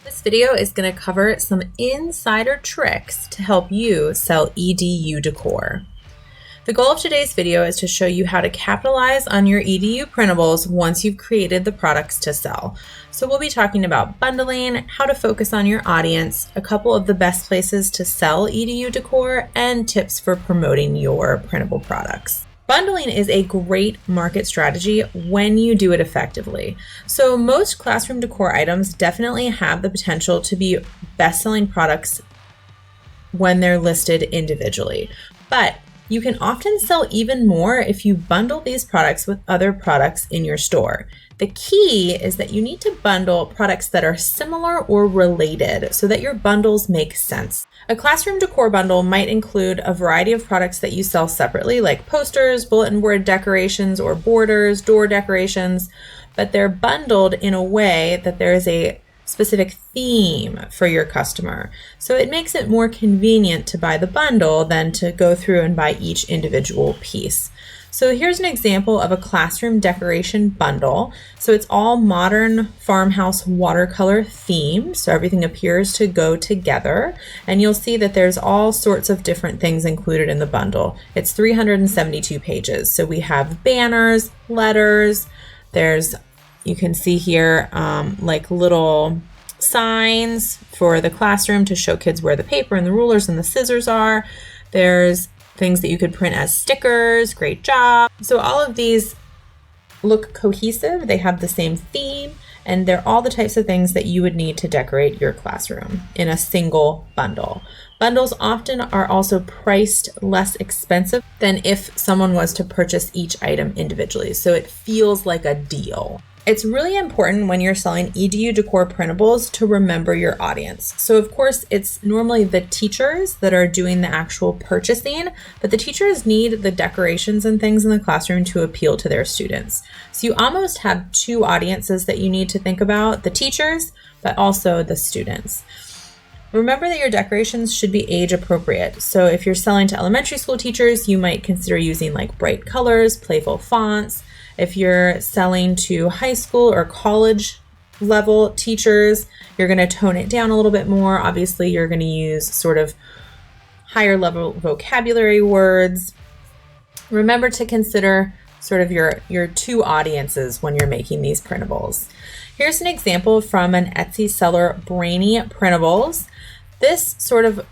This video is going to cover some insider tricks to help you sell EDU decor. The goal of today's video is to show you how to capitalize on your EDU printables once you've created the products to sell. So we'll be talking about bundling, how to focus on your audience, a couple of the best places to sell EDU decor, and tips for promoting your printable products. Bundling is a great market strategy when you do it effectively. So most classroom decor items definitely have the potential to be best-selling products when they're listed individually. But you can often sell even more if you bundle these products with other products in your store. The key is that you need to bundle products that are similar or related so that your bundles make sense. A classroom decor bundle might include a variety of products that you sell separately, like posters, bulletin board decorations, or borders, door decorations, but they're bundled in a way that there is a specific theme for your customer. So it makes it more convenient to buy the bundle than to go through and buy each individual piece. So here's an example of a classroom decoration bundle. So it's all modern farmhouse watercolor themed. So everything appears to go together. And you'll see that there's all sorts of different things included in the bundle. It's 372 pages. So we have banners, letters, you can see here like little signs for the classroom to show kids where the paper and the rulers and the scissors are. There's things that you could print as stickers. Great job. So all of these look cohesive. They have the same theme, and they're all the types of things that you would need to decorate your classroom in a single bundle. Bundles often are also priced less expensive than if someone was to purchase each item individually. So it feels like a deal. It's really important when you're selling EDU decor printables to remember your audience. So of course, it's normally the teachers that are doing the actual purchasing, but the teachers need the decorations and things in the classroom to appeal to their students. So you almost have two audiences that you need to think about, the teachers, but also the students. Remember that your decorations should be age appropriate. So if you're selling to elementary school teachers, you might consider using like bright colors, playful fonts. If you're selling to high school or college level teachers, you're going to tone it down a little bit more. Obviously, you're going to use sort of higher level vocabulary words. Remember to consider sort of your two audiences when you're making these printables. Here's an example from an Etsy seller, Brainy Printables. This sort of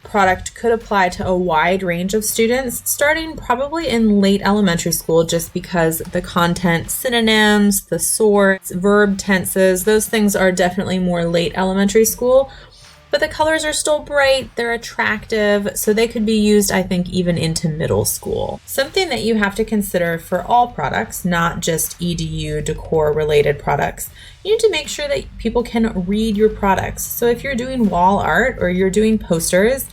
product could apply to a wide range of students, starting probably in late elementary school, just because the content, synonyms, the sorts, verb tenses, those things are definitely more late elementary school. But the colors are still bright, they're attractive, so they could be used, I think, even into middle school. Something that you have to consider for all products, not just EDU decor related products, you need to make sure that people can read your products. So if you're doing wall art or you're doing posters,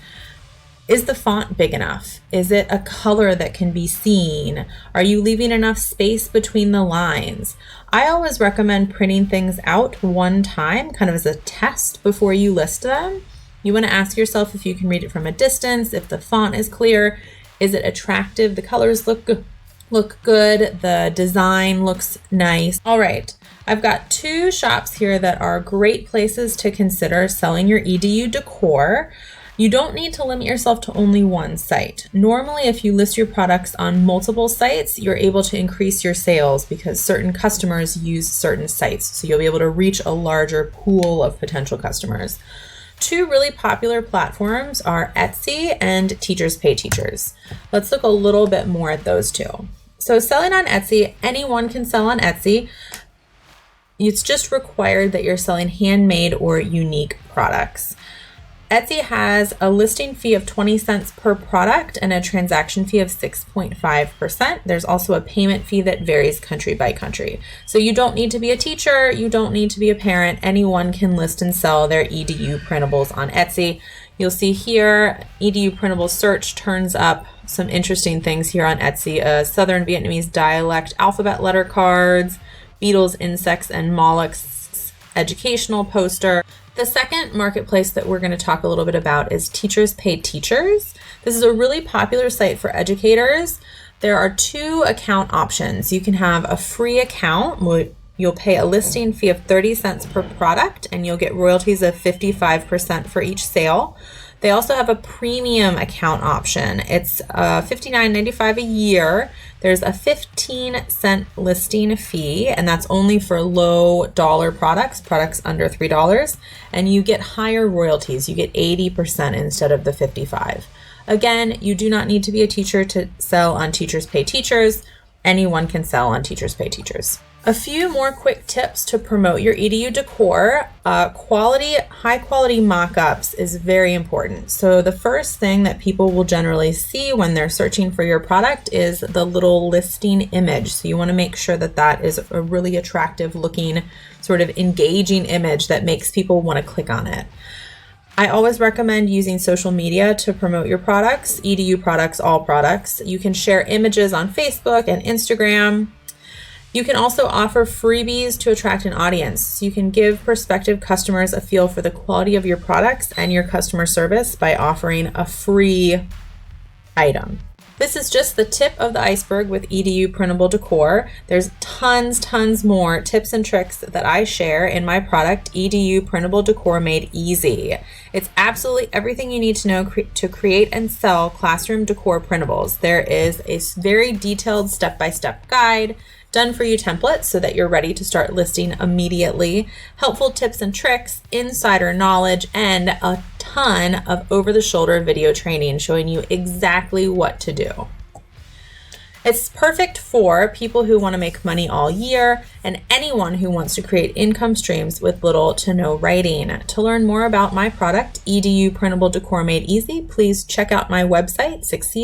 is the font big enough? Is it a color that can be seen? Are you leaving enough space between the lines? I always recommend printing things out one time, kind of as a test before you list them. You want to ask yourself if you can read it from a distance, if the font is clear, is it attractive? The colors look good, the design looks nice. All right, I've got two shops here that are great places to consider selling your EDU decor. You don't need to limit yourself to only one site. Normally, if you list your products on multiple sites, you're able to increase your sales because certain customers use certain sites. So you'll be able to reach a larger pool of potential customers. Two really popular platforms are Etsy and Teachers Pay Teachers. Let's look a little bit more at those two. So selling on Etsy, anyone can sell on Etsy. It's just required that you're selling handmade or unique products. Etsy has a listing fee of 20 cents per product and a transaction fee of 6.5%. There's also a payment fee that varies country by country. So you don't need to be a teacher, you don't need to be a parent. Anyone can list and sell their EDU printables on Etsy. You'll see here, EDU printable search turns up some interesting things here on Etsy. Southern Vietnamese dialect alphabet letter cards, beetles, insects, and mollusks educational poster. The second marketplace that we're going to talk a little bit about is Teachers Pay Teachers. This is a really popular site for educators. There are two account options. You can have a free account, You'll pay a listing fee of 30 cents per product, and you'll get royalties of 55% for each sale. They also have a premium account option. It's $59.95 a year. There's a 15-cent listing fee, and that's only for low dollar products under $3. And you get higher royalties. You get 80% instead of the 55%. Again, you do not need to be a teacher to sell on Teachers Pay Teachers. Anyone can sell on Teachers Pay Teachers. A few more quick tips to promote your EDU decor. High quality mock-ups is very important. So the first thing that people will generally see when they're searching for your product is the little listing image. So you want to make sure that that is a really attractive looking, sort of engaging image that makes people want to click on it. I always recommend using social media to promote your products, EDU products, all products. You can share images on Facebook and Instagram. You can also offer freebies to attract an audience. You can give prospective customers a feel for the quality of your products and your customer service by offering a free item. This is just the tip of the iceberg with EDU printable decor. There's tons more tips and tricks that I share in my product, EDU Printable Decor Made Easy. It's absolutely everything you need to know to create and sell classroom decor printables. There is a very detailed step-by-step guide, done for you templates so that you're ready to start listing immediately, helpful tips and tricks, insider knowledge, and a ton of over-the-shoulder video training showing you exactly what to do. It's perfect for people who want to make money all year and anyone who wants to create income streams with little to no writing. To learn more about my product, EDU Printable Decor Made Easy, please check out my website, Succeed